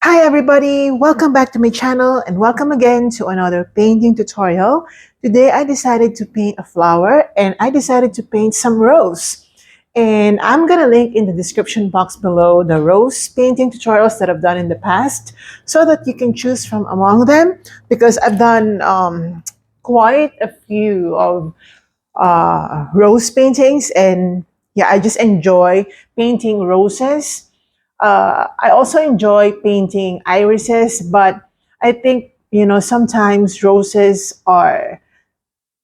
Hi everybody, welcome back to my channel and welcome again to another painting tutorial. Today I decided to paint a flower and I decided to paint some rose. And I'm gonna link in the description box below the rose painting tutorials that I've done in the past so that you can choose from among them because I've done quite a few of rose paintings, and yeah, I just enjoy painting roses. I also enjoy painting irises, but I think, sometimes roses are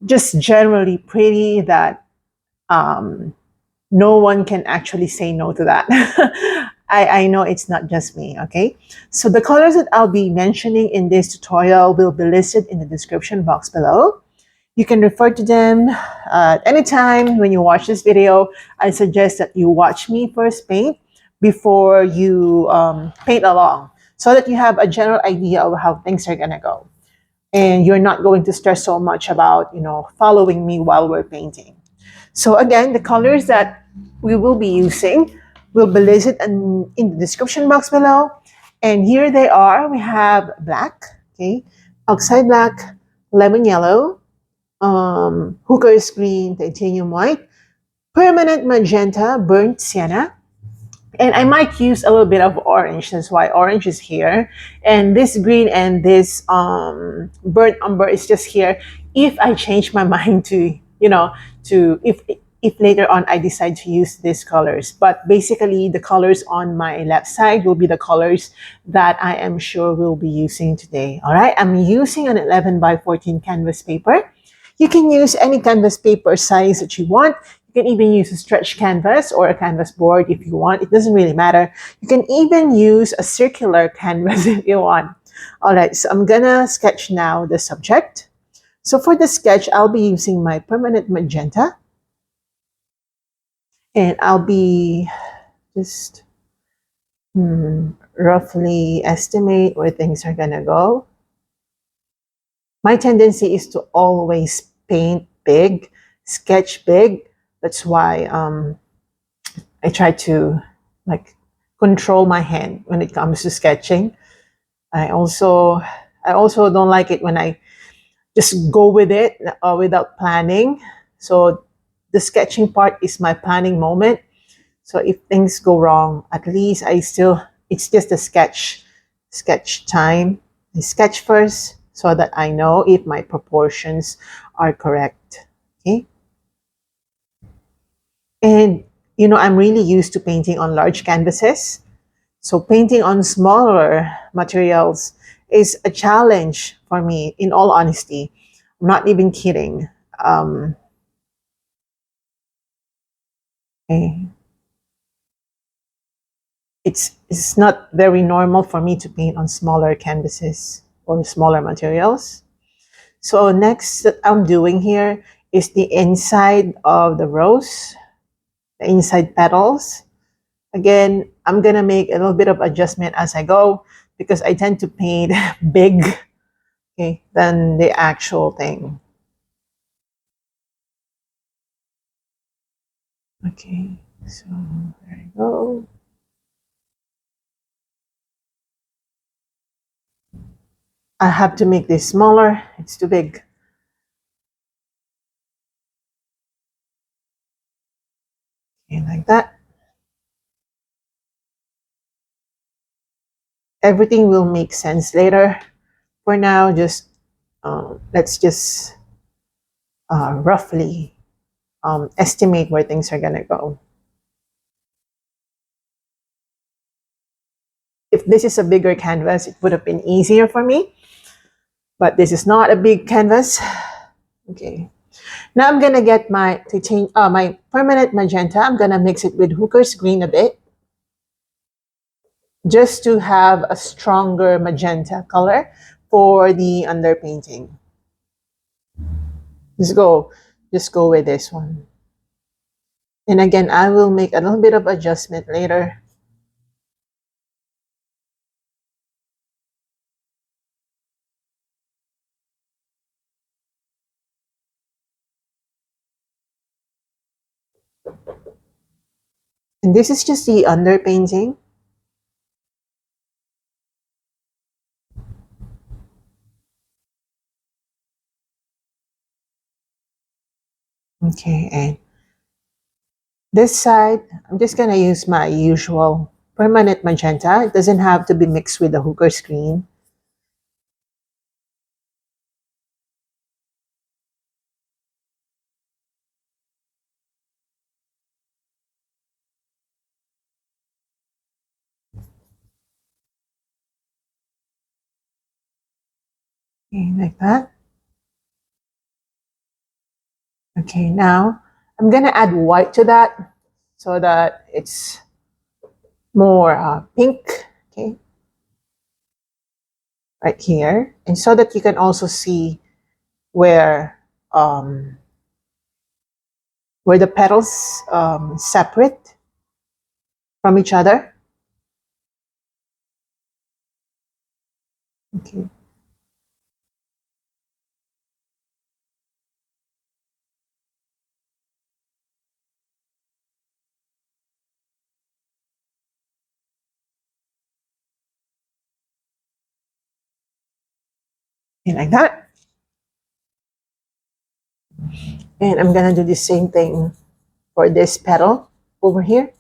just generally pretty that um, no one can actually say no to that. I know it's not just me, okay? So the colors that I'll be mentioning in this tutorial will be listed in the description box below. You can refer to them anytime when you watch this video. I suggest that you watch me first paint before you paint along so that you have a general idea of how things are going to go. And you're not going to stress so much about, following me while we're painting. So again, the colors that we will be using will be listed in the description box below. And here they are. We have black, okay, oxide black, lemon yellow, hooker's green, titanium white, permanent magenta, burnt sienna, and I might use a little bit of orange. That's why orange is here, and this green and this burnt umber is just here. If I change my mind to if later on I decide to use these colors, but basically the colors on my left side will be the colors that I am sure we'll be using today. All right, I'm using an 11 by 14 canvas paper. You can use any canvas paper size that you want. You can even use a stretch canvas or a canvas board if you want. It doesn't really matter. You can even use a circular canvas if you want. All right, so I'm gonna sketch now the subject. So for the sketch, I'll be using my permanent magenta, and I'll be just roughly estimate where things are gonna go. My tendency is to always paint big, sketch big. That's why I try to like control my hand when it comes to sketching. I also I also don't like it when I just go with it without planning. So the sketching part is my planning moment. So if things go wrong, at least it's just a sketch time. I sketch first so that I know if my proportions are correct. Okay. And I'm really used to painting on large canvases. So painting on smaller materials is a challenge for me, in all honesty. I'm not even kidding. Um, eh, it's not very normal for me to paint on smaller canvases or smaller materials. So next that I'm doing here is the inside of the rose, the inside petals. Again, I'm gonna make a little bit of adjustment as I go because I tend to paint big, okay, than the actual thing. Okay, so there you go. I have to make this smaller. It's too big. Okay, like that. Everything will make sense later. For now, just let's just roughly estimate where things are gonna go. If this is a bigger canvas, it would have been easier for me, but this is not a big canvas. Okay. Now I'm gonna get my my permanent magenta. I'm gonna mix it with hooker's green a bit, just to have a stronger magenta color for the underpainting. Just go, just go with this one. And again, I will make a little bit of adjustment later. And this is just the underpainting. Okay, and this side, I'm just gonna use my usual permanent magenta. It doesn't have to be mixed with the hooker screen. Okay, like that. Okay, now I'm gonna add white to that so that it's more pink. Okay, right here, and so that you can also see where um, where the petals separate from each other. Okay, and like that. And I'm gonna do the same thing for this petal over here.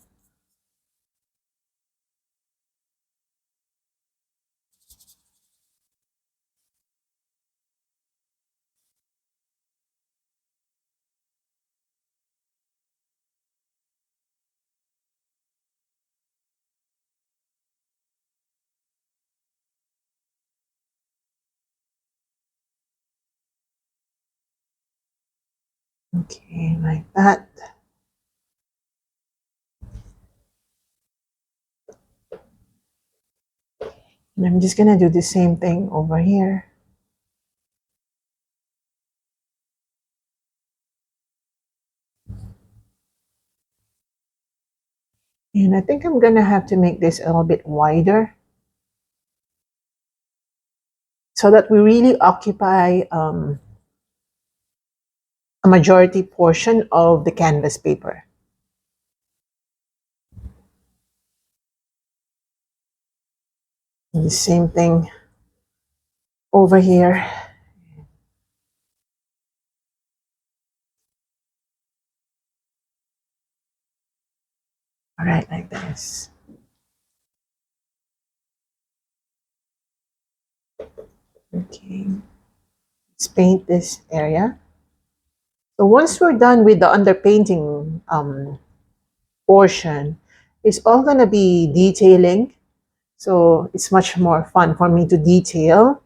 Okay, like that. And I'm just gonna do the same thing over here. And I think I'm gonna have to make this a little bit wider so that we really occupy a majority portion of the canvas paper. And the same thing over here. All right, like this. Okay, let's paint this area. So once we're done with the underpainting portion, it's all gonna be detailing. So it's much more fun for me to detail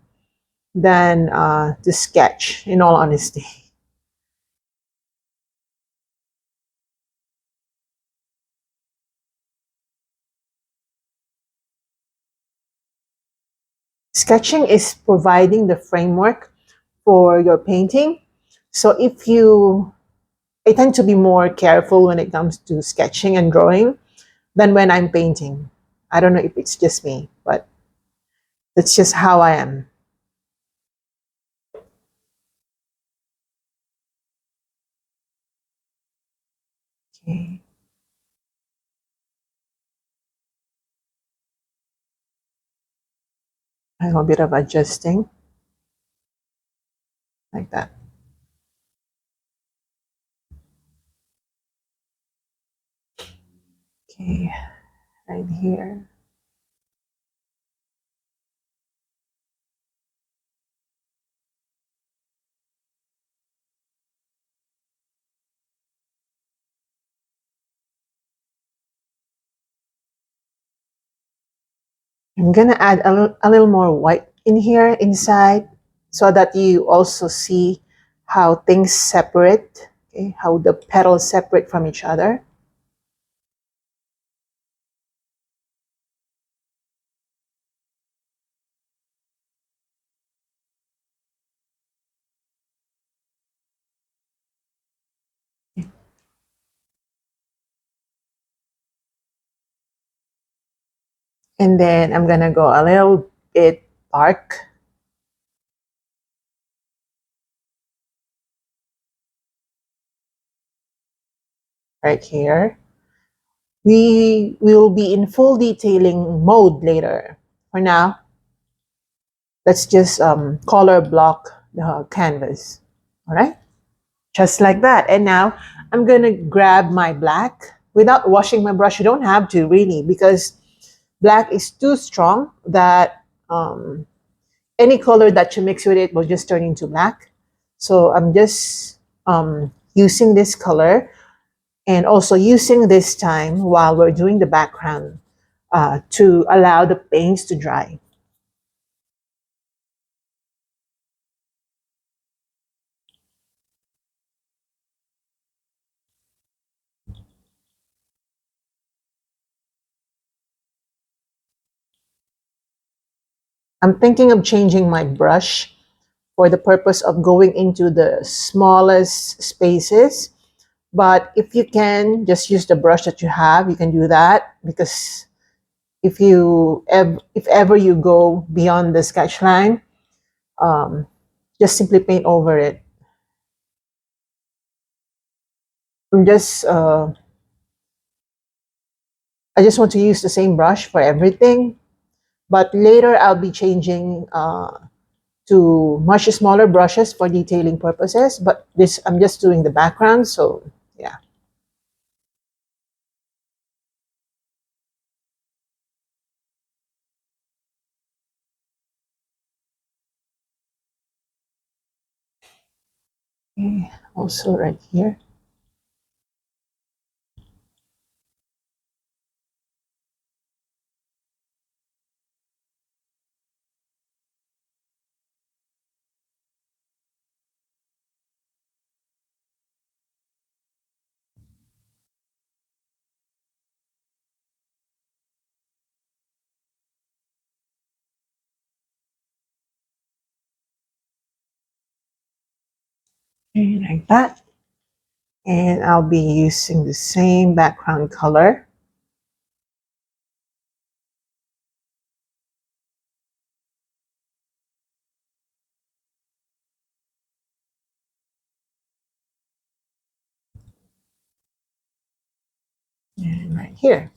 than to sketch, in all honesty. Sketching is providing the framework for your painting. So if you, I tend to be more careful when it comes to sketching and drawing than when I'm painting. I don't know if it's just me, but that's just how I am. Okay, a little bit of adjusting like that. Okay, right here. I'm gonna add a little more white in here inside so that you also see how things separate, okay, how the petals separate from each other. And then I'm gonna go a little bit dark right here. We will be in full detailing mode later. For now, let's just color block the canvas. All right. just like that. And now I'm gonna grab my black without washing my brush. You don't have to really, because black is too strong that any color that you mix with it will just turn into black. So I'm just using this color and also using this time while we're doing the background to allow the paints to dry. I'm thinking of changing my brush for the purpose of going into the smallest spaces. But if you can just use the brush that you have, you can do that, because if ever you go beyond the sketch line, um, just simply paint over it. I'm just I just want to use the same brush for everything, but later I'll be changing to much smaller brushes for detailing purposes. But this, I'm just doing the background, so yeah. Okay. Also right here. Okay, like that. And I'll be using the same background color. And right here.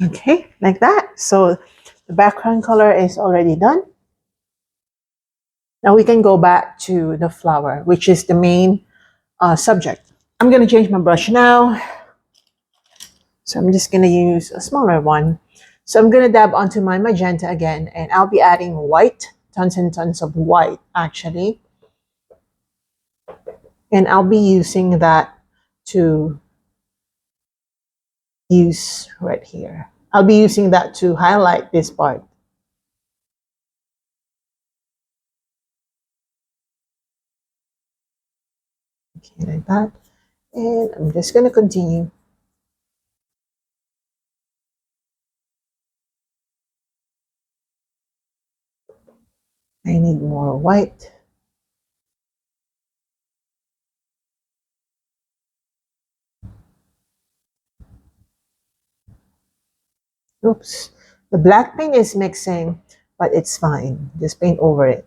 Okay, like that. So the background color is already done. Now we can go back to the flower, which is the main subject. I'm going to change my brush now. So I'm just going to use a smaller one. So I'm going to dab onto my magenta again, and I'll be adding white, tons and tons of white actually. And I'll be using that to use right here. I'll be using that to highlight this part. Okay, like that. And I'm just going to continue. I need more white. Oops. The black paint is mixing, but it's fine. Just paint over it.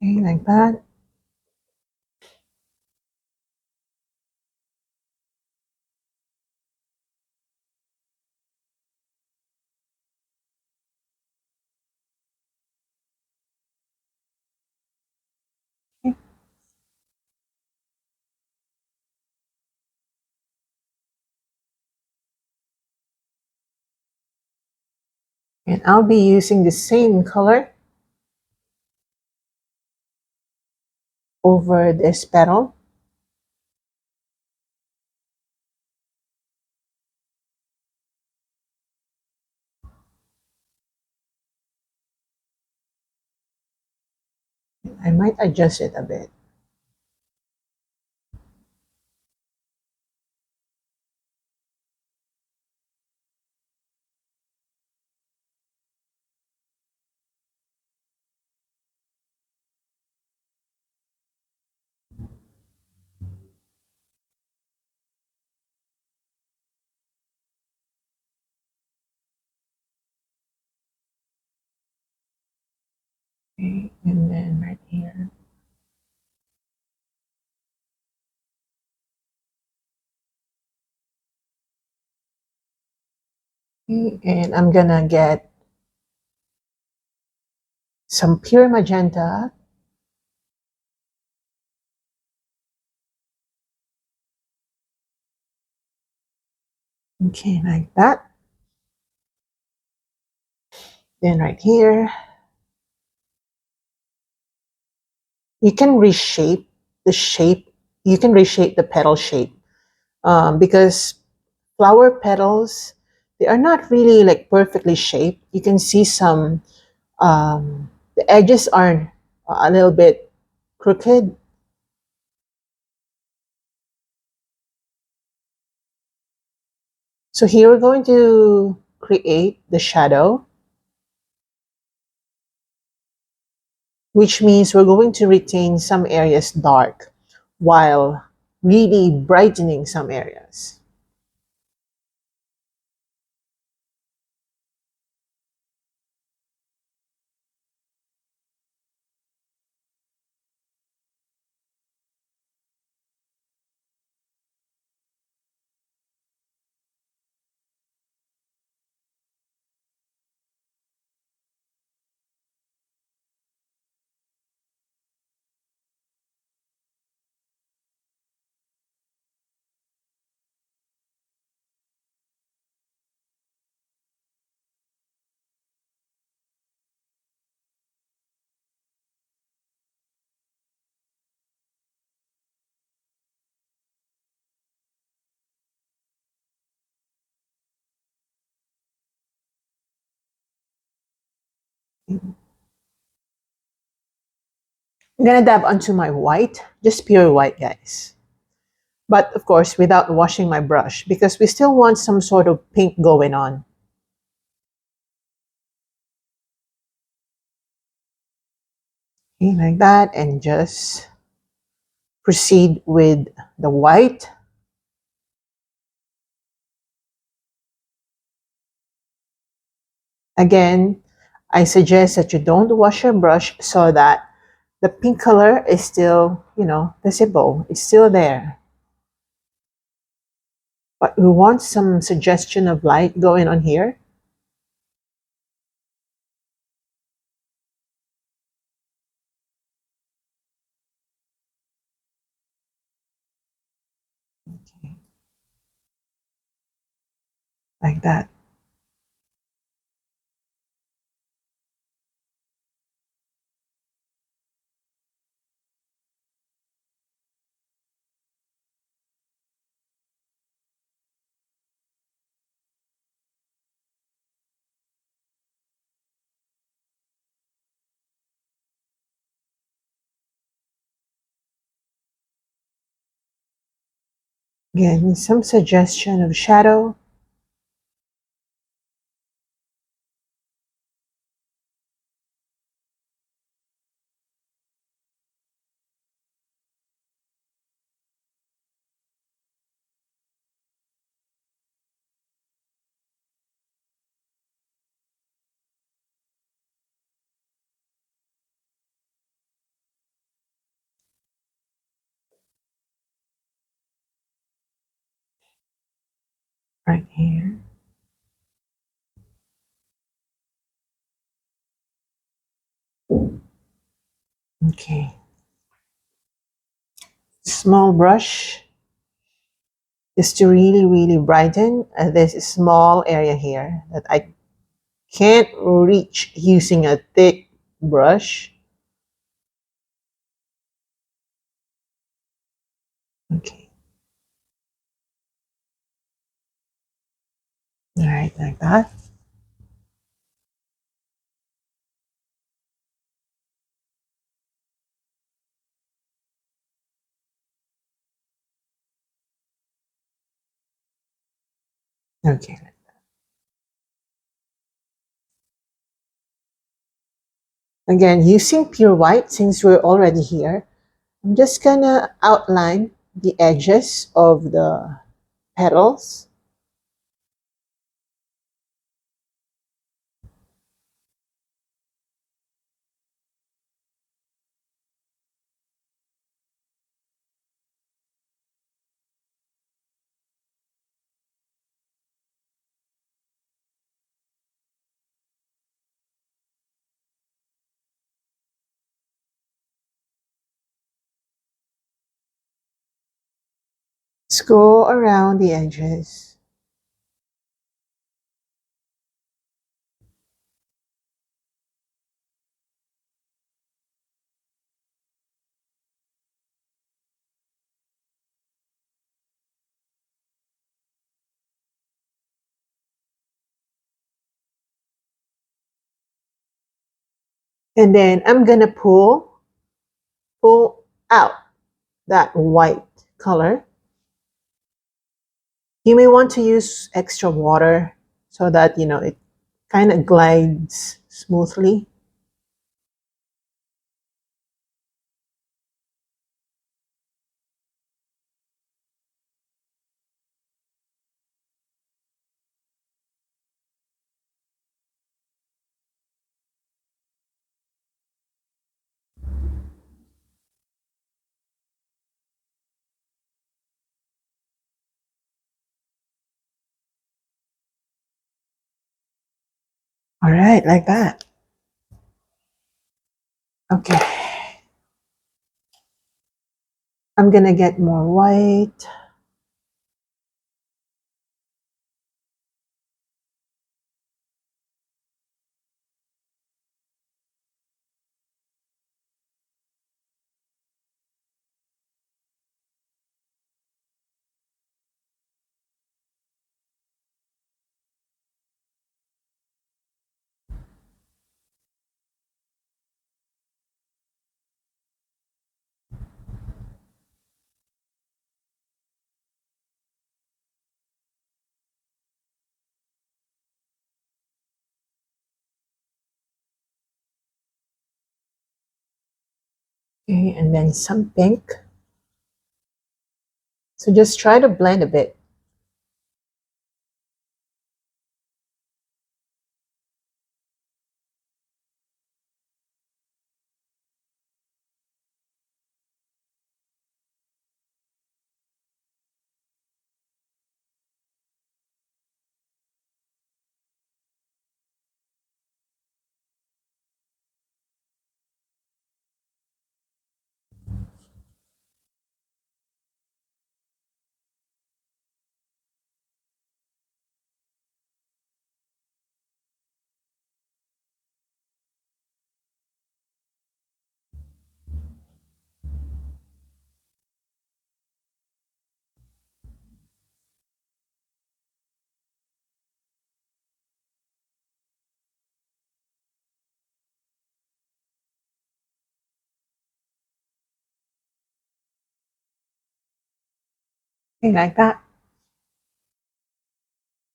Okay, like that. Okay. And I'll be using the same color over this petal. I might adjust it a bit. Okay, and then right here. Okay, and I'm gonna get some pure magenta. Okay, like that. Then right here, you can reshape the shape. You can reshape the petal shape because flower petals, they are not really like perfectly shaped. You can see some, the edges are a little bit crooked. So here we're going to create the shadow, which means we're going to retain some areas dark while really brightening some areas. I'm gonna dab onto my white, just pure white, guys. But of course, without washing my brush because we still want some sort of pink going on. Okay, like that, and just proceed with the white. Again, I suggest that you don't wash your brush so that the pink color is still, visible. It's still there. But we want some suggestion of light going on here. Okay, like that. Again, some suggestion of shadow. Right here. Okay. Small brush just to really, really brighten this small area here that I can't reach using a thick brush. Okay. All right, like that. Okay. Again, using pure white, since we're already here, I'm just gonna outline the edges of the petals. Just go around the edges. And then I'm gonna pull out that white color. You may want to use extra water so that it kind of glides smoothly. All right, like that. Okay, I'm gonna get more white. Okay, and then some pink. So just try to blend a bit. Okay, like that.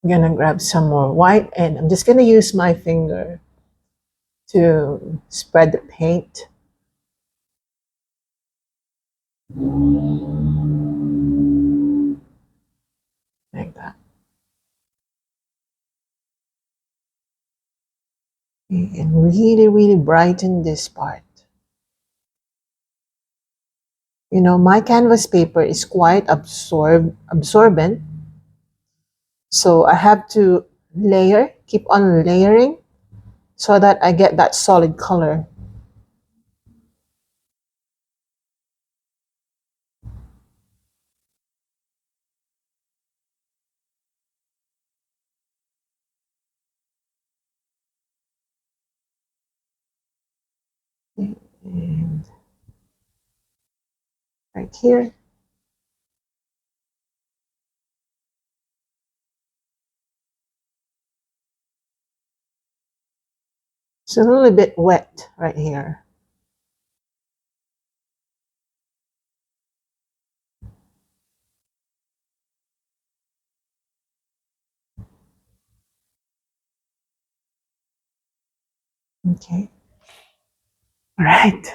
I'm gonna grab some more white and I'm just gonna use my finger to spread the paint like that. Okay, and really, really brighten this part. My canvas paper is quite absorbent, so I have to keep on layering so that I get that solid color. And right here. It's a little bit wet right here. Okay. All right.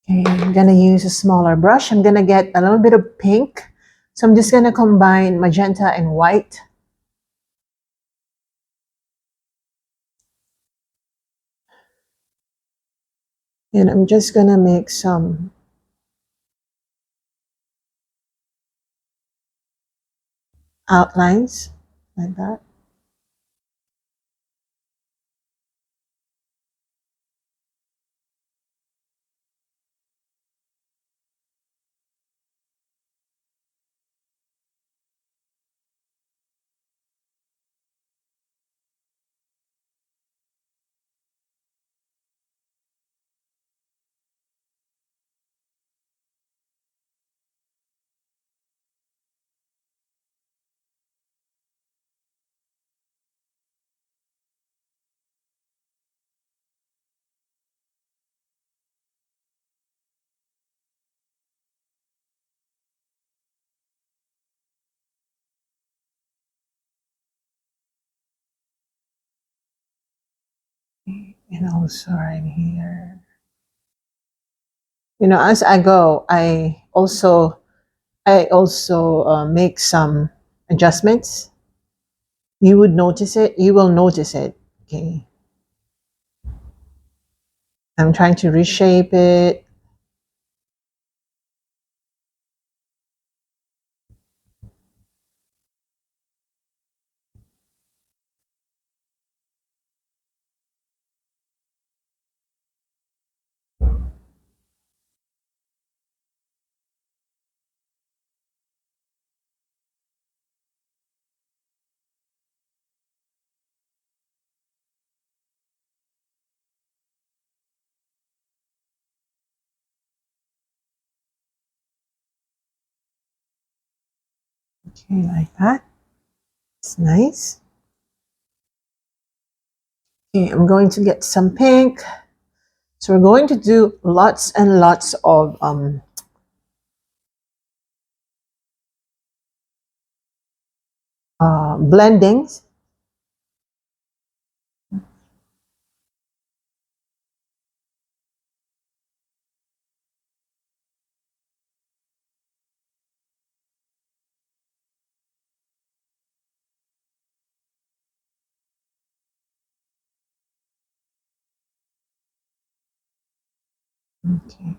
Okay, I'm gonna use a smaller brush. I'm gonna get a little bit of pink. So I'm just gonna combine magenta and white. And I'm just gonna make some outlines like that. And also right here. You know, as I go, I also make some adjustments. You would notice it. You will notice it. Okay. I'm trying to reshape it. Okay, like that. It's nice. Okay, I'm going to get some pink. So we're going to do lots and lots of blendings. Okay.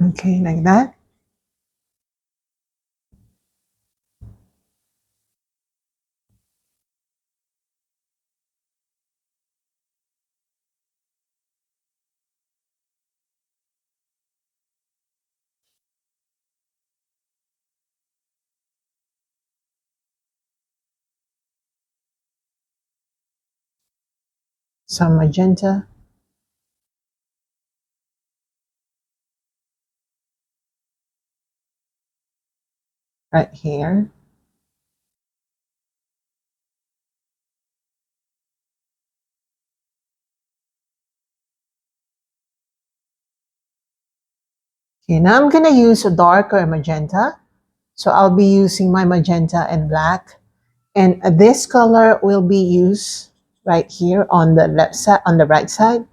Okay, like that. Some magenta right here. Okay, now I'm gonna use a darker magenta. So I'll be using my magenta and black. And this color will be used right here on the left side, on the right side.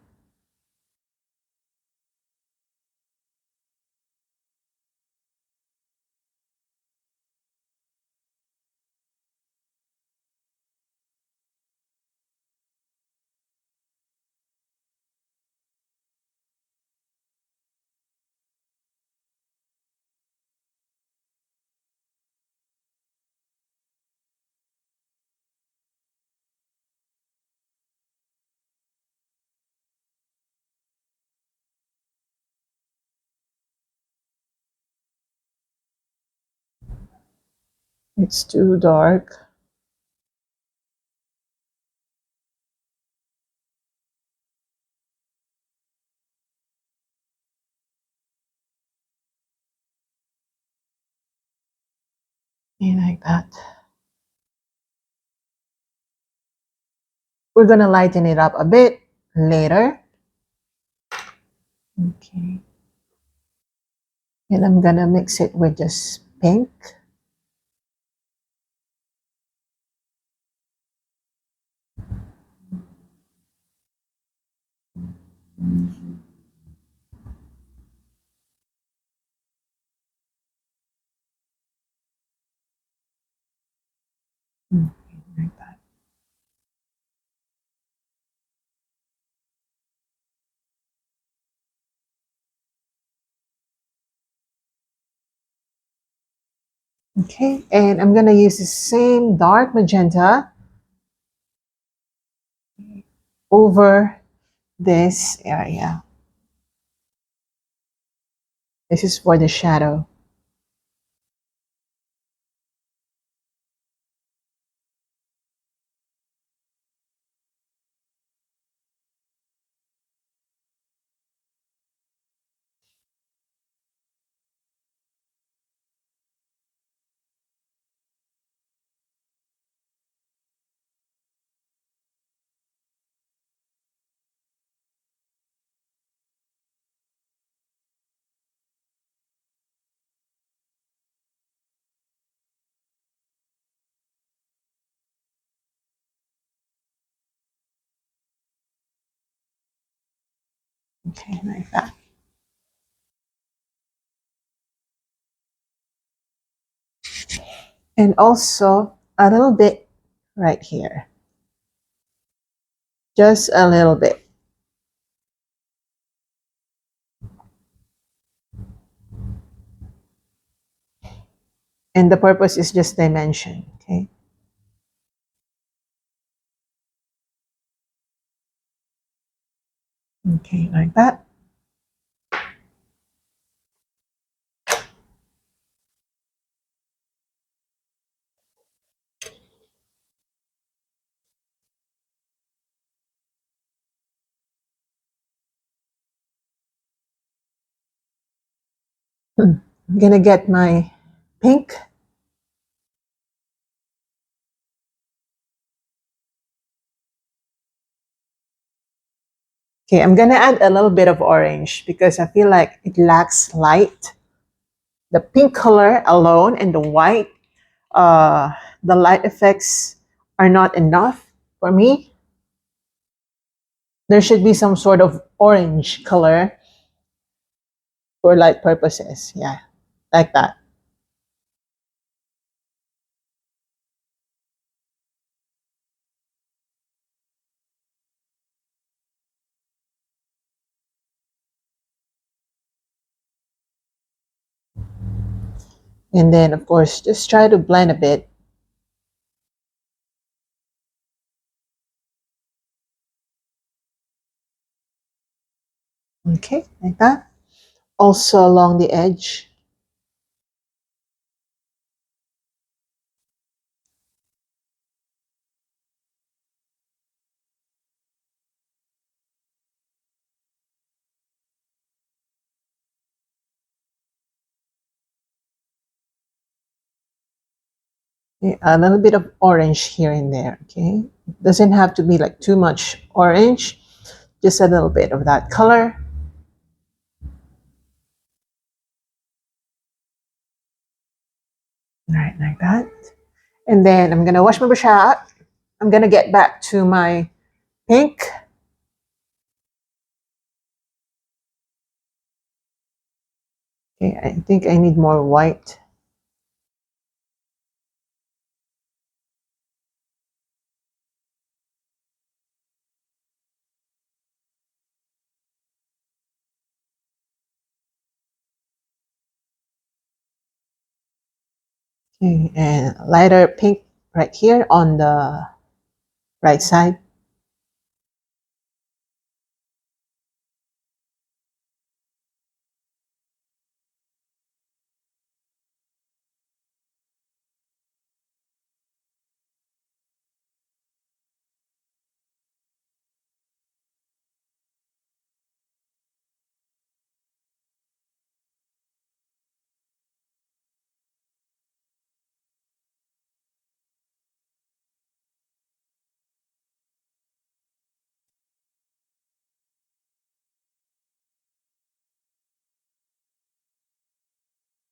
It's too dark. Like that. We're gonna lighten it up a bit later. Okay. And I'm gonna mix it with just pink. Like that. Okay, and I'm gonna use the same dark magenta over this area. This is for the shadow. Okay, like that. And also a little bit right here. Just a little bit. And the purpose is just dimension, okay? Okay, like that. I'm gonna get my pink. Okay, I'm gonna add a little bit of orange because I feel like it lacks light. The pink color alone and uh, the light effects are not enough for me. There should be some sort of orange color for light purposes. Yeah, like that. And then, of course, just try to blend a bit. Okay, like that. Also along the edge. Okay, a little bit of orange here and there. Okay, it doesn't have to be like too much orange, just a little bit of that color. All right, like that. And then I'm gonna wash my brush out. I'm gonna get back to my pink. Okay, I think I need more white. Okay, and lighter pink right here on the right side.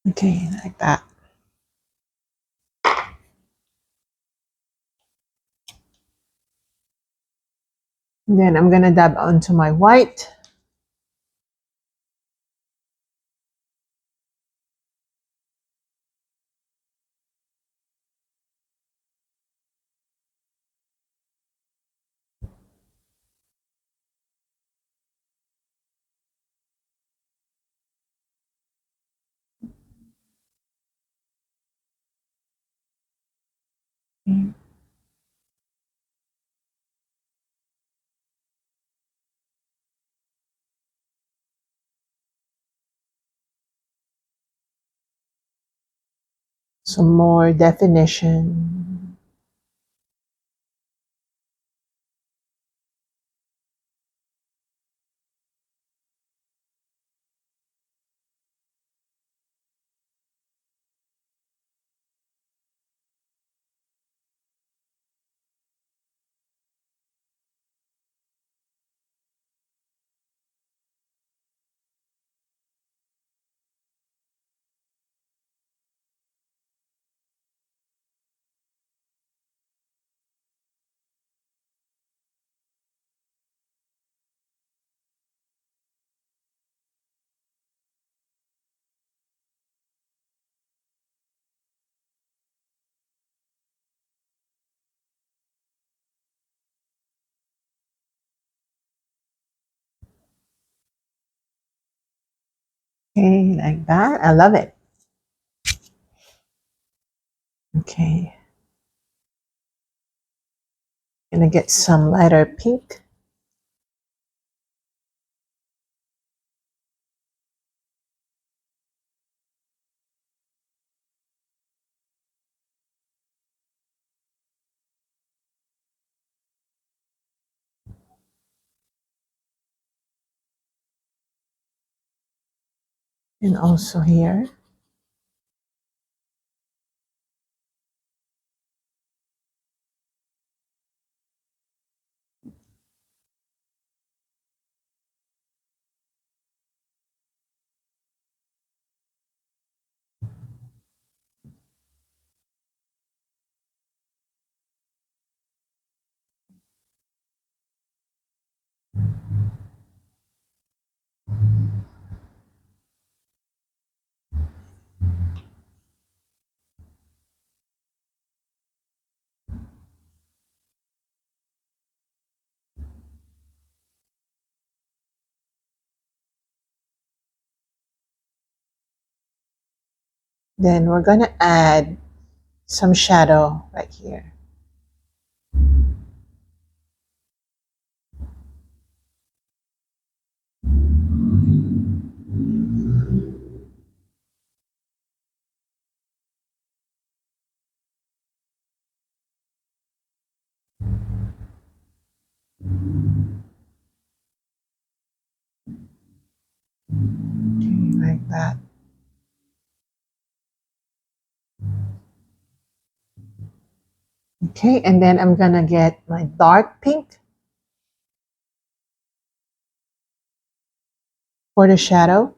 Okay, like that. Then I'm gonna dab onto my white. Some more definition. Okay, like that. I love it. Okay. Gonna get some lighter pink. And also here. Then we're gonna add some shadow right here. Okay, like that. Okay, and then I'm gonna get my dark pink for the shadow.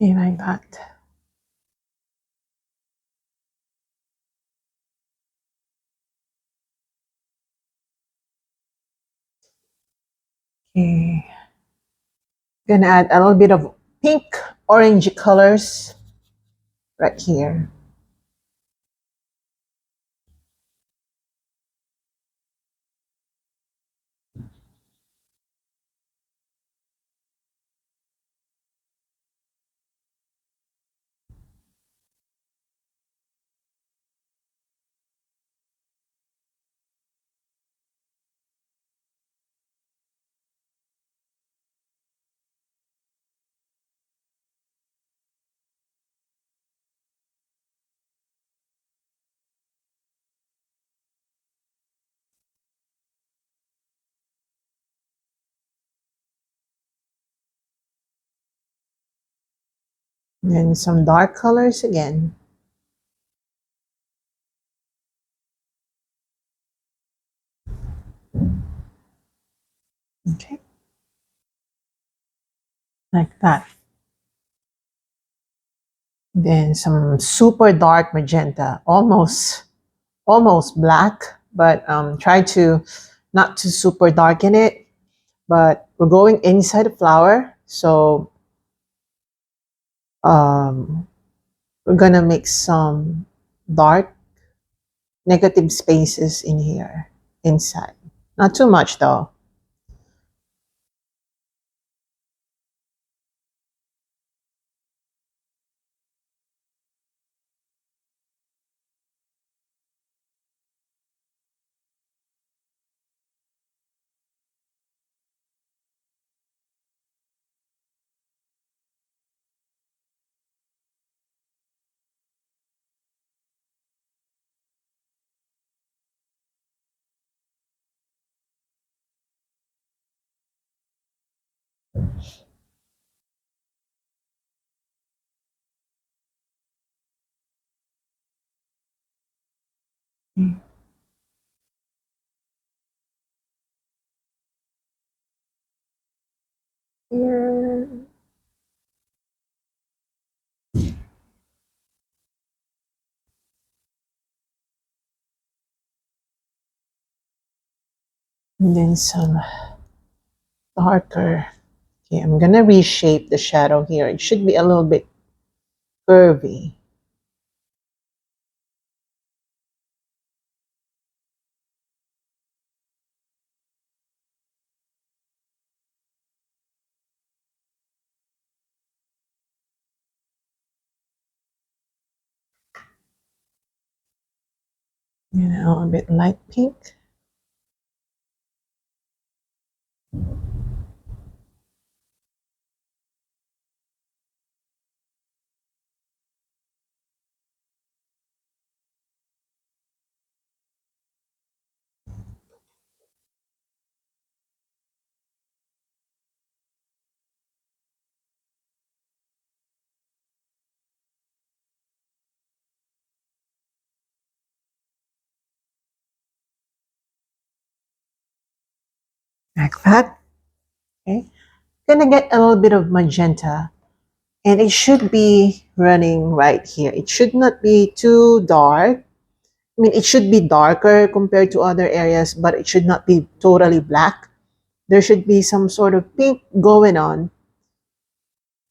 Okay, like that. Okay, gonna add a little bit of pink, orangey colors right here. And some dark colors again. Okay, like that. Then some super dark magenta, almost black, but try to not too super darken it. But we're going inside the flower, so um, we're gonna make some dark negative spaces in here inside. Not too much though. Here. And then some darker. Okay, I'm gonna reshape the shadow here. It should be a little bit curvy. A bit light pink. Like that. Okay. Gonna get a little bit of magenta, and it should be running right here. It should not be too dark. I mean, it should be darker compared to other areas, but it should not be totally black. There should be some sort of pink going on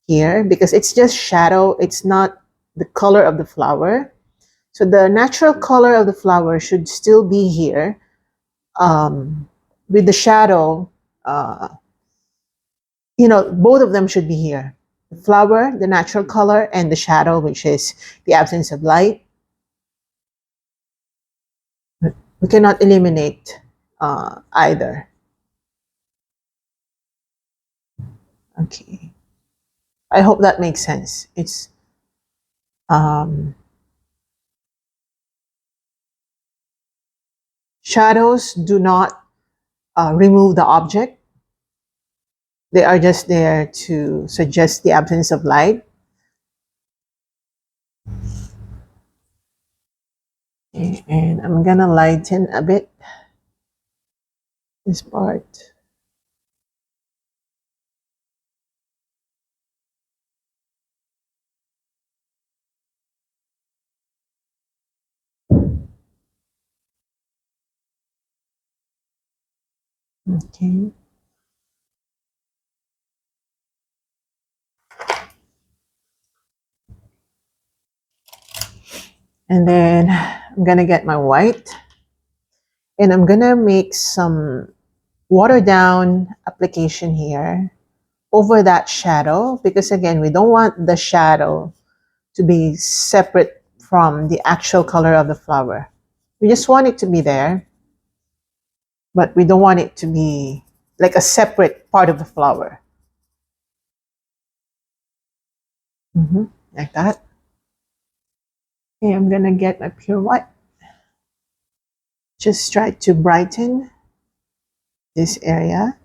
here because it's just shadow. It's not the color of the flower. So the natural color of the flower should still be here, with the shadow. Uh, both of them should be here. The flower, the natural color, and the shadow, which is the absence of light. We cannot eliminate either. Okay. I hope that makes sense. It's um, shadows do not remove the object. They are just there to suggest the absence of light. And I'm gonna lighten a bit this part. Okay. And then I'm gonna get my white, and I'm gonna make some water down application here over that shadow, because again, we don't want the shadow to be separate from the actual color of the flower. We just want it to be there, but we don't want it to be like a separate part of the flower. Like that. Okay, I'm gonna get my pure white. Just try to brighten this area.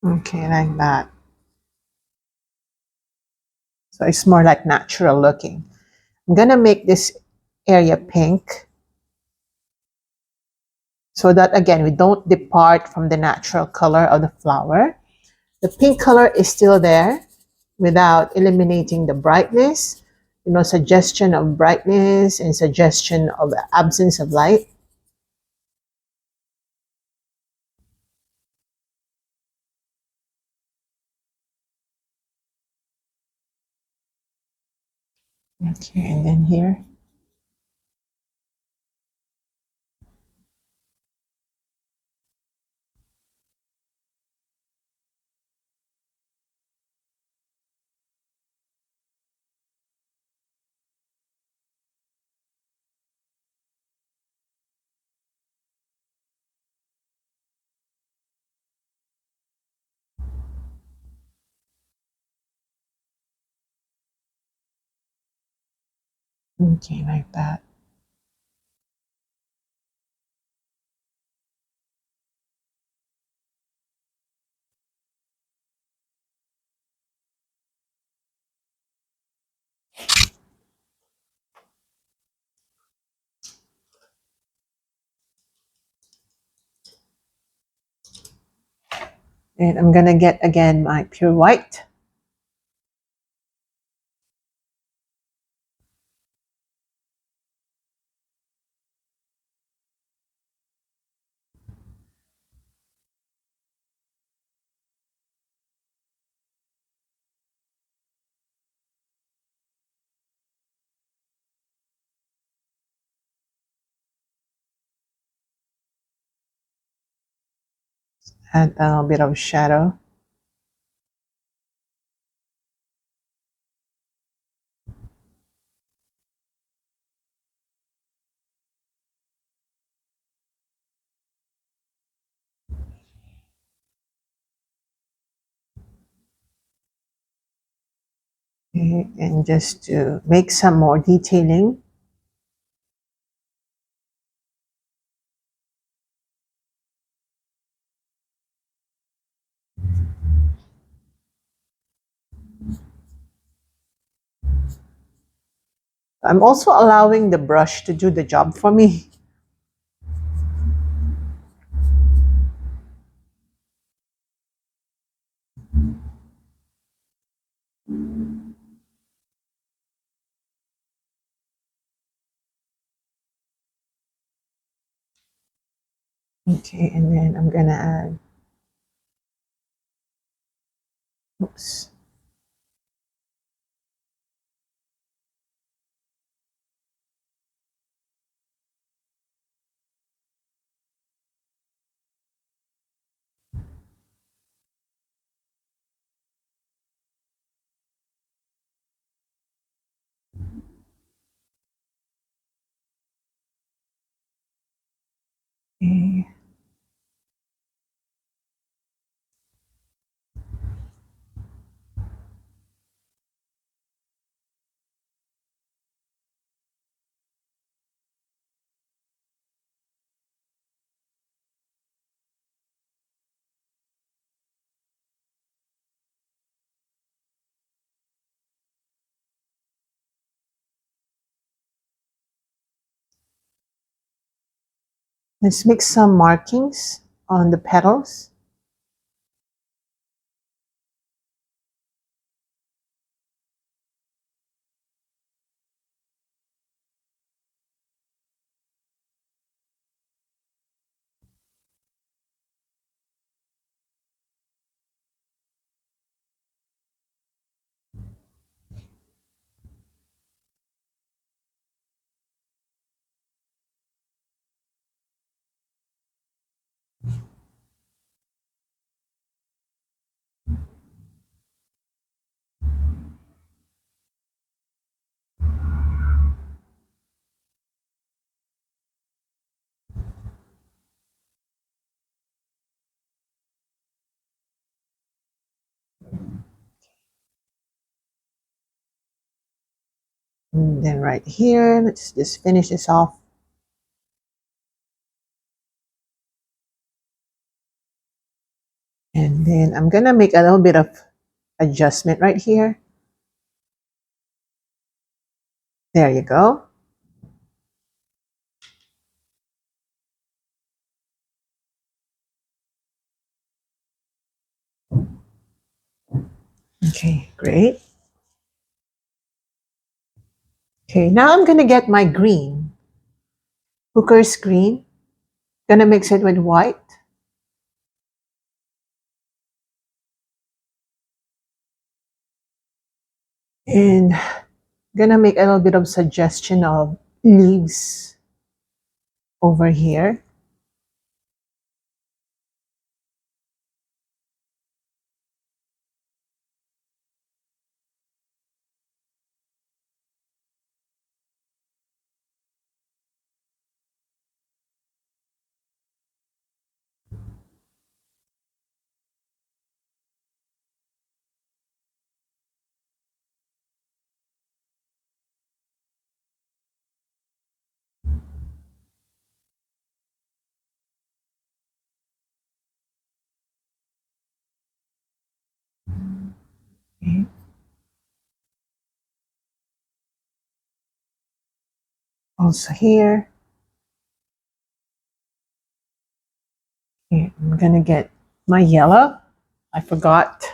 Okay, like that. So it's more like natural looking. I'm gonna make this area pink so that again we don't depart from the natural color of the flower. The pink color is still there without eliminating the brightness, suggestion of brightness and suggestion of absence of light. Okay, and then here. Okay, like that. And I'm gonna get again my pure white. Add a bit of shadow. Okay, and just to make some more detailing. I'm also allowing the brush to do the job for me. Okay, and then I'm gonna add, oops. Okay. Let's make some markings on the petals. And then right here, let's just finish this off. And then I'm gonna make a little bit of adjustment right here. There you go. Okay, great. Okay, now I'm gonna get my green, Hooker's green. Gonna mix it with white. And gonna make a little bit of suggestion of leaves over here. Okay. Also here. Okay, I'm gonna get my yellow. I forgot.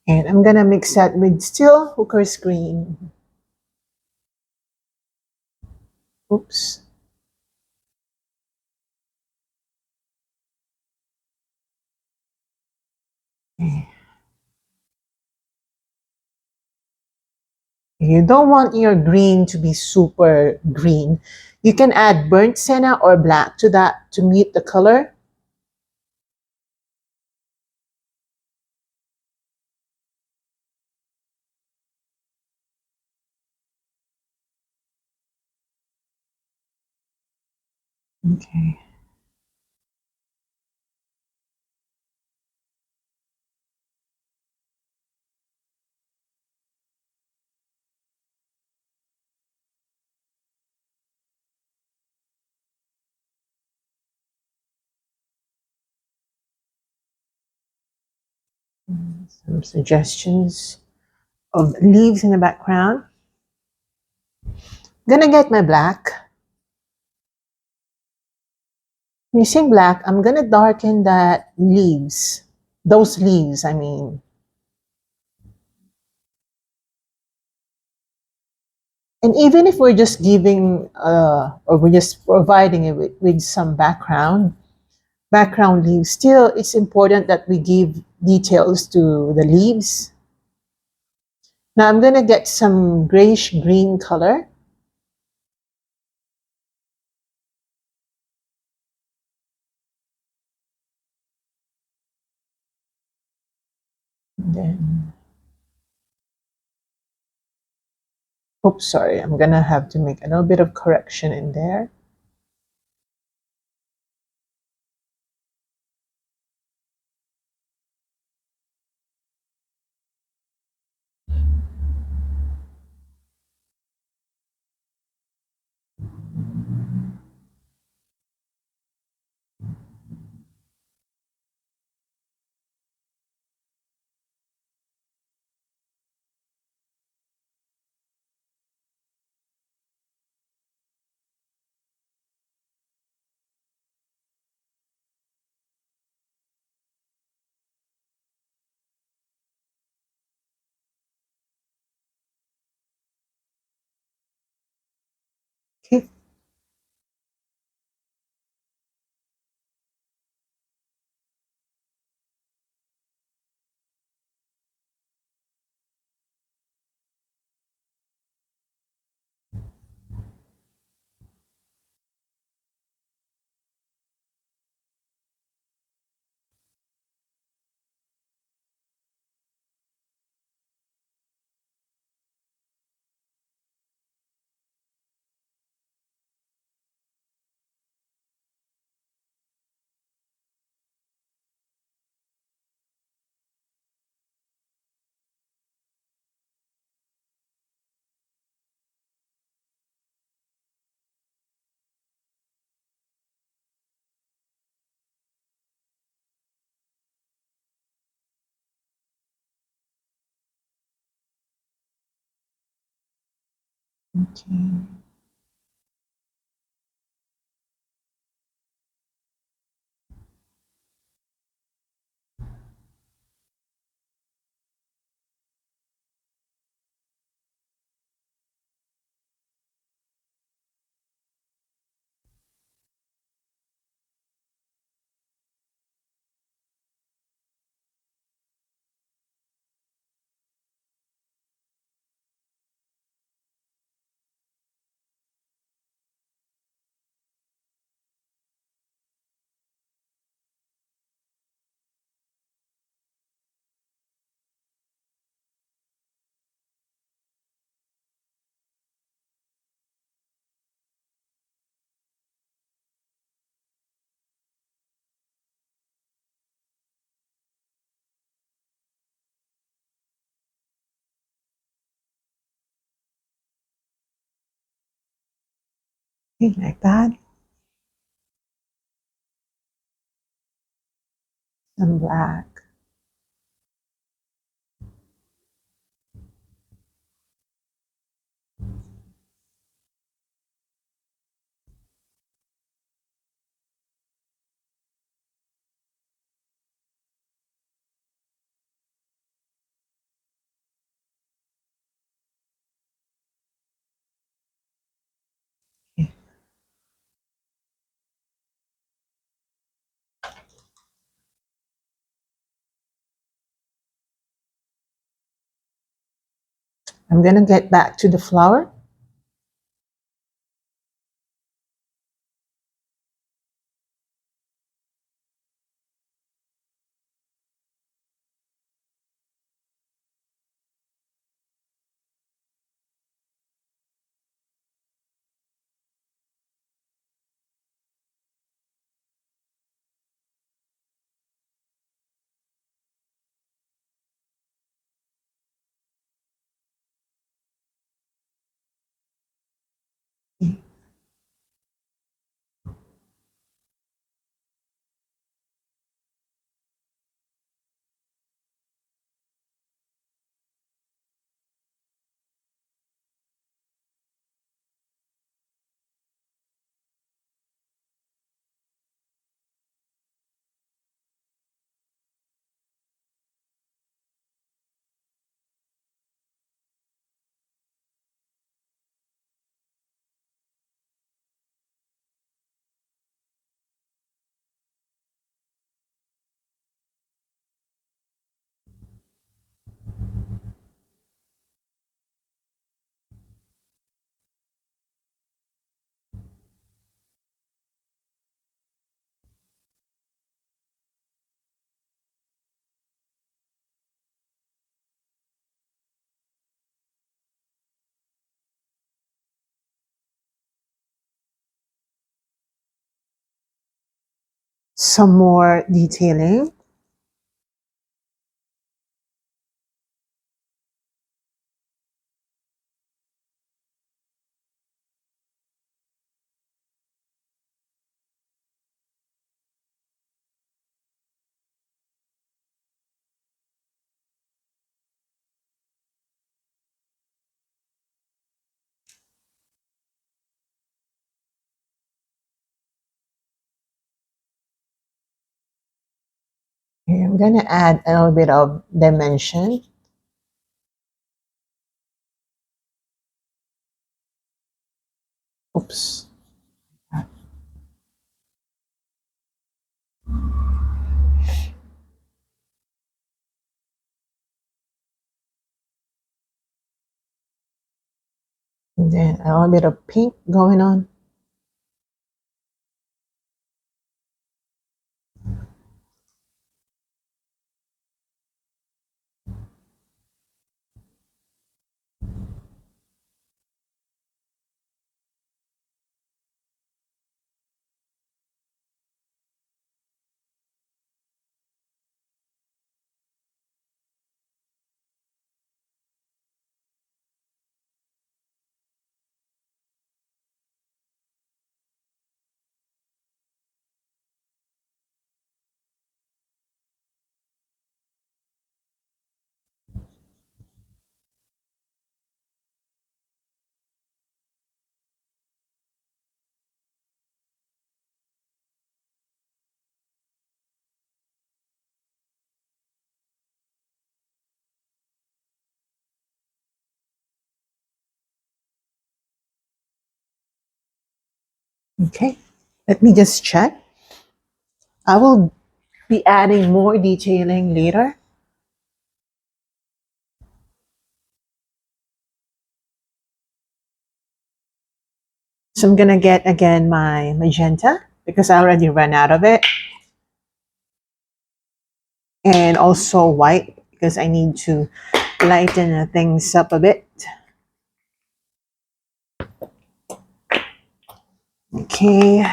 And I'm gonna mix that with still Hooker's green. Oops. Okay. You don't want your green to be super green. You can add burnt sienna or black to that to mute the color. Okay. Some suggestions of leaves in the background. Gonna get my black. Using black, I'm gonna darken that leaves. Those leaves, I mean. And even if we're just giving, or we're just providing it with some background leaves, still it's important that we give details to the leaves. Now I'm gonna get some grayish green color. And then, oops, sorry, I'm gonna have to make a little bit of correction in there. Okay. Okay, like that. Some black. Okay. I'm gonna get back to the flower. Some more detailing. Okay, I'm gonna add a little bit of dimension. Oops. And then a little bit of pink going on. Okay, let me just check. I will be adding more detailing later. So I'm gonna get again my magenta because I already ran out of it. And also white because I need to lighten things up a bit. Okay.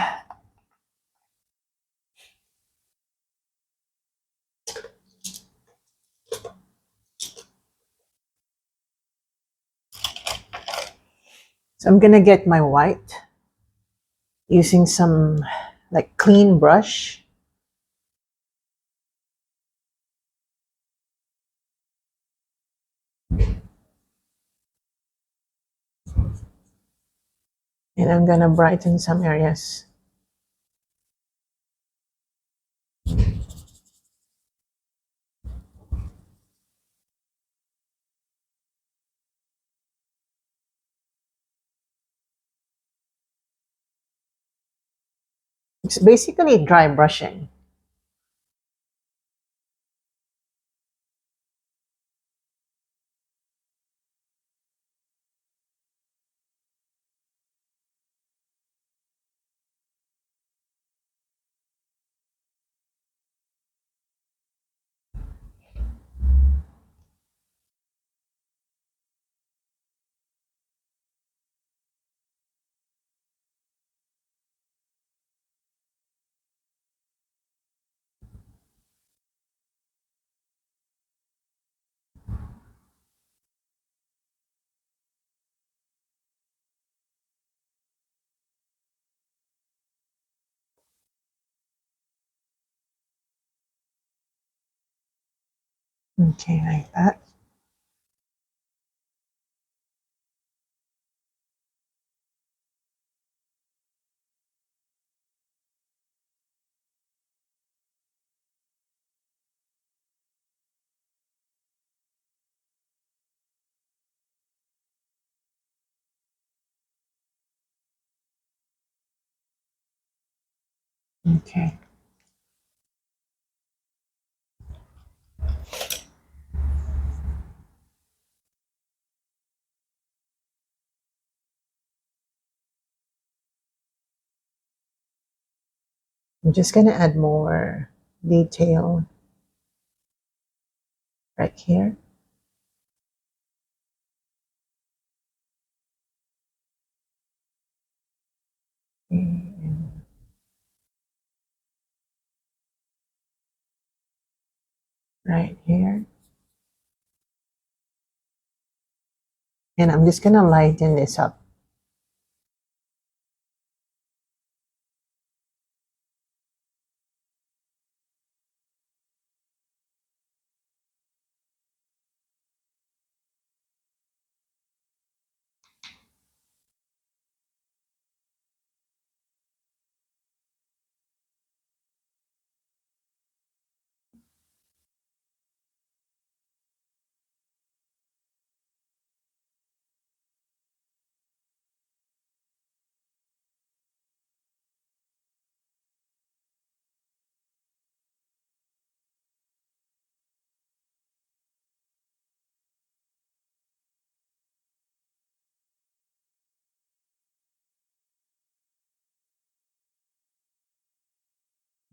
So I'm gonna get my white using some like clean brush. And I'm gonna brighten some areas. It's basically dry brushing. Okay, like that. Okay. I'm just gonna add more detail right here. And right here. And I'm just gonna lighten this up.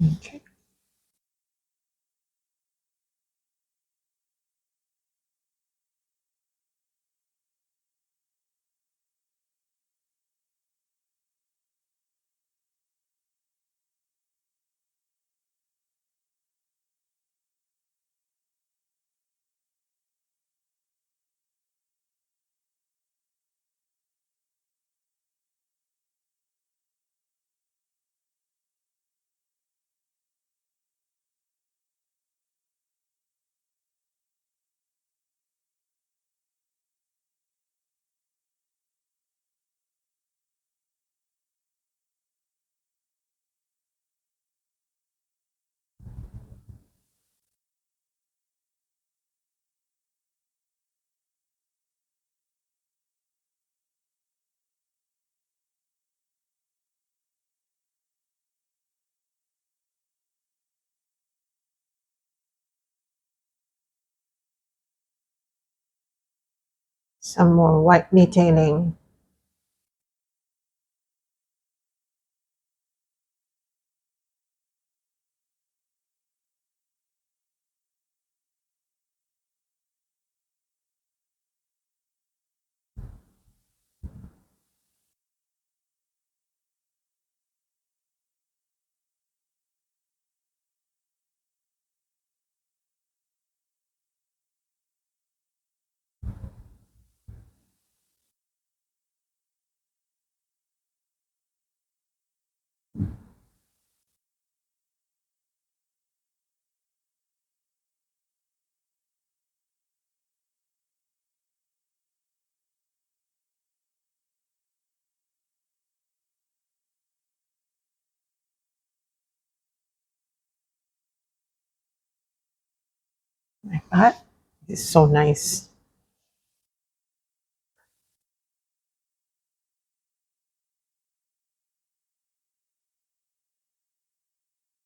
Okay. Some more white detailing. Like that. It's so nice.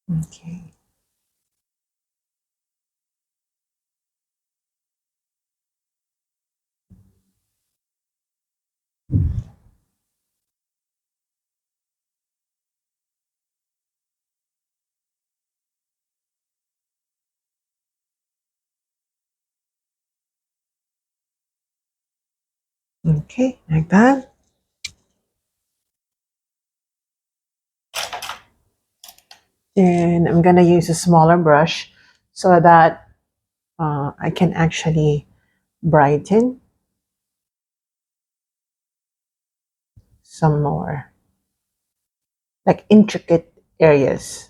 Okay. Okay, like that. Then I'm gonna use a smaller brush so that I can actually brighten some more, like intricate areas.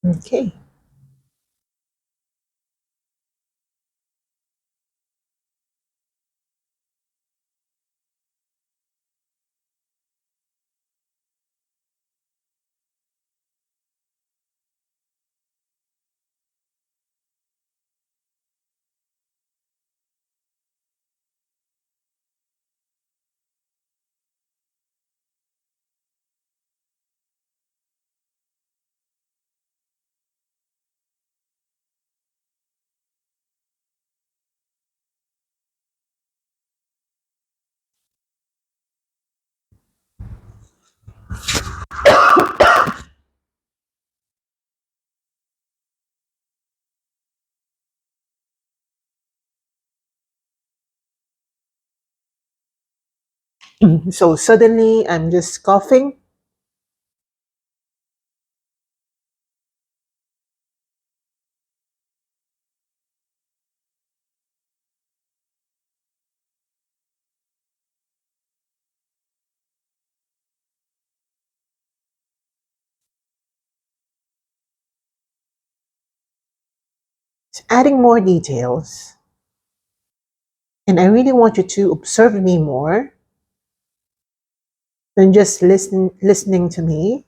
Okay. So suddenly I'm just coughing. It's adding more details. And I really want you to observe me more than just listening to me.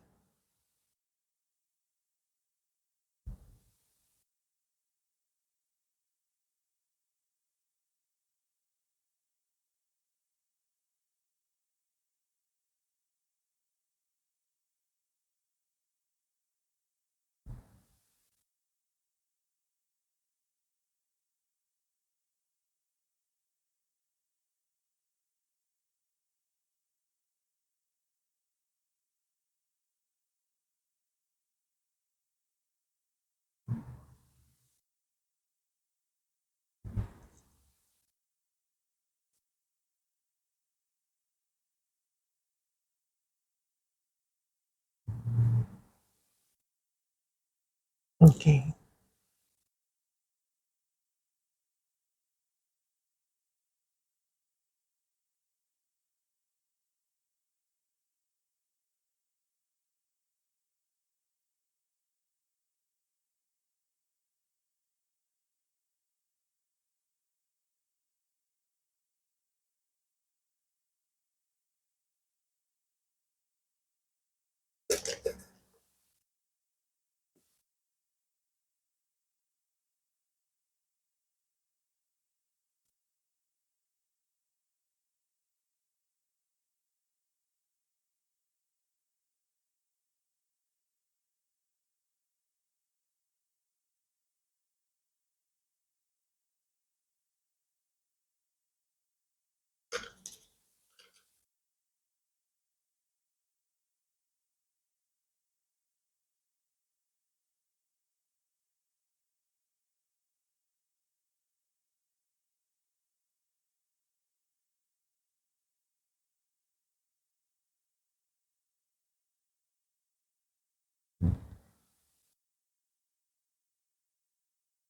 Okay.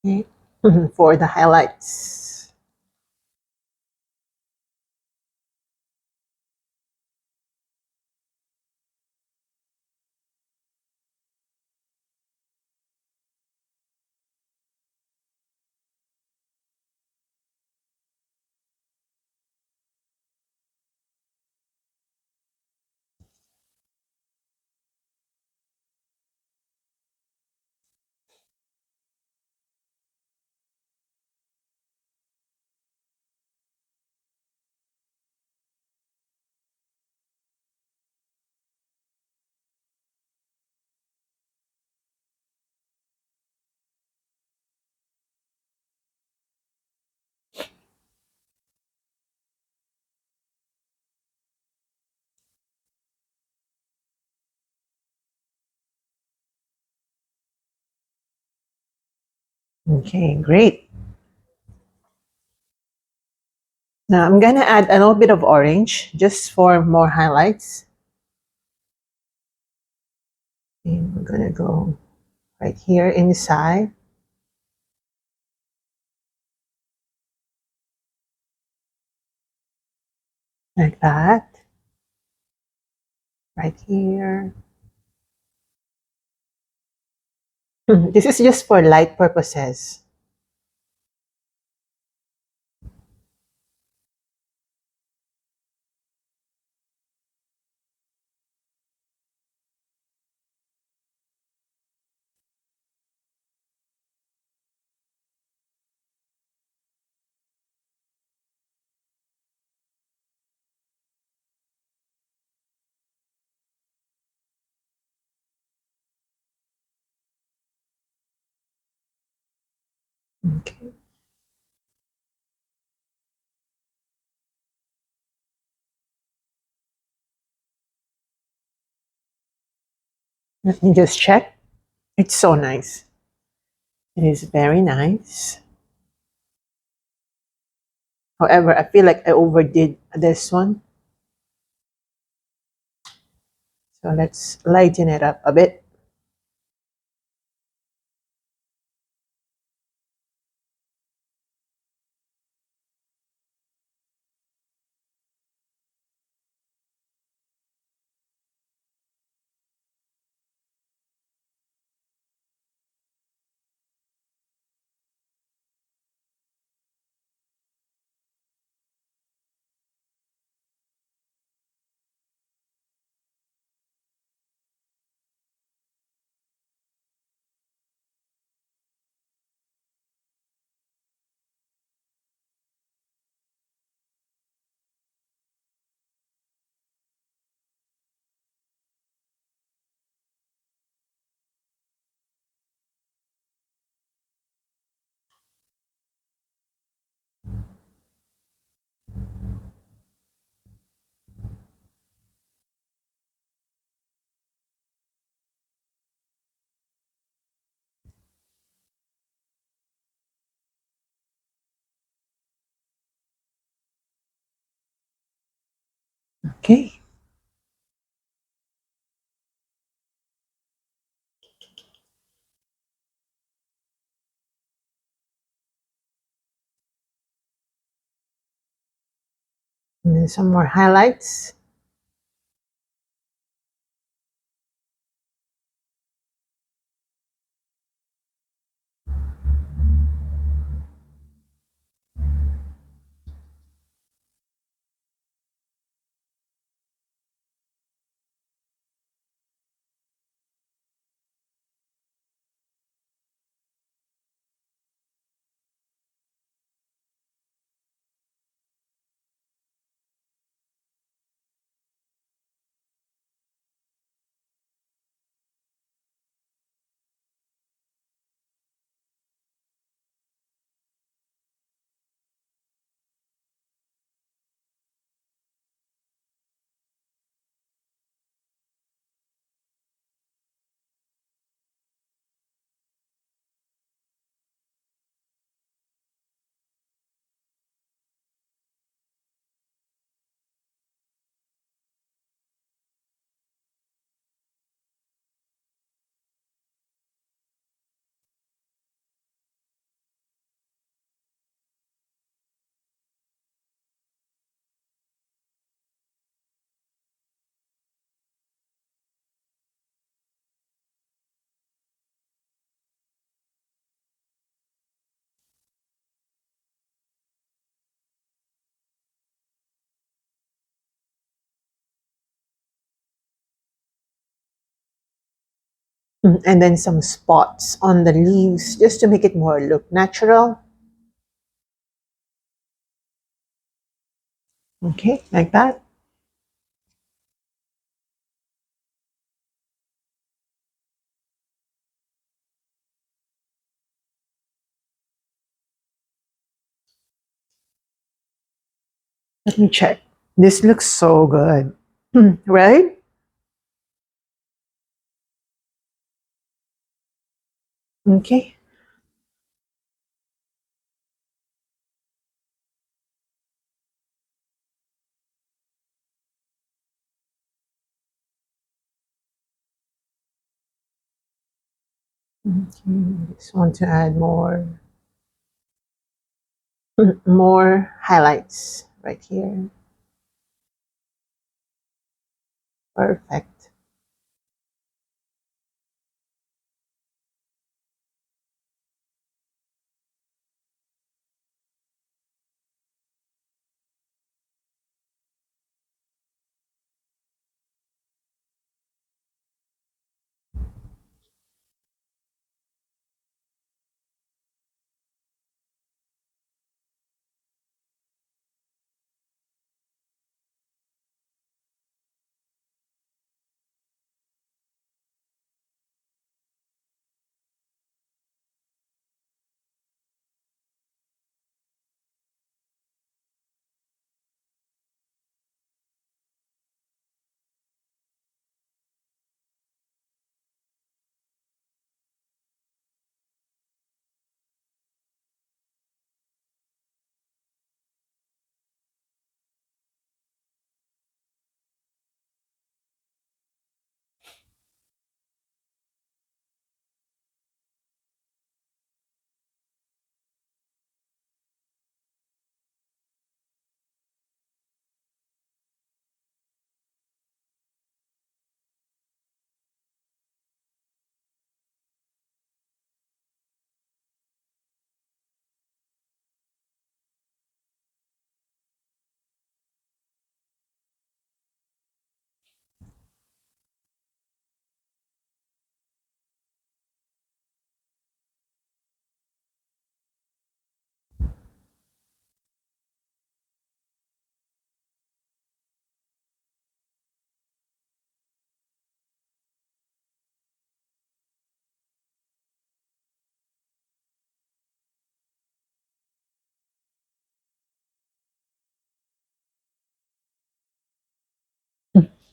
Okay. For the highlights. Okay, great. Now I'm gonna add a little bit of orange just for more highlights. And we're gonna go right here inside, like that. Right here. This is just for light purposes. Okay. Let me just check. It's so nice. It is very nice. However, I feel like I overdid this one. So let's lighten it up a bit. Okay. And then some more highlights. And then some spots on the leaves just to make it more look natural. Okay, like that. Let me check. This looks so good. Right? Okay. Okay. Just want to add more highlights right here. Perfect.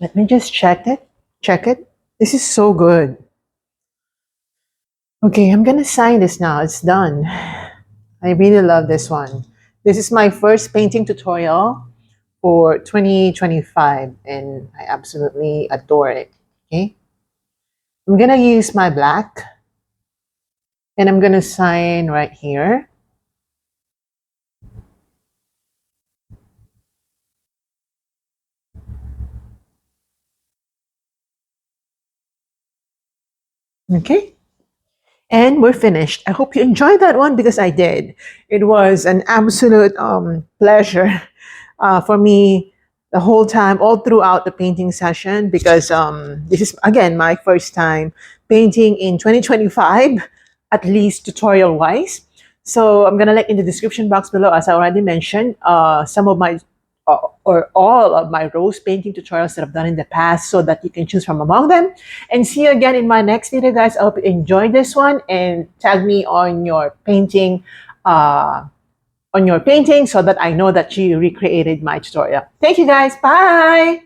Let me just check it. Check it. This is so good. Okay, I'm gonna sign this now. It's done. I really love this one. This is my first painting tutorial for 2025, and I absolutely adore it. Okay, I'm gonna use my black, and I'm gonna sign right here. Okay, and we're finished. I hope you enjoyed that one because I did. It was an absolute pleasure for me the whole time, all throughout the painting session, because this is, again, my first time painting in 2025, at least tutorial wise. So I'm going to link in the description box below, as I already mentioned, some of my or all of my rose painting tutorials that I've done in the past, so that you can choose from among them. And see you again in my next video, guys. I hope you enjoyed this one, and tag me uh, on your painting so that I know that you recreated my tutorial. Thank you, guys. Bye.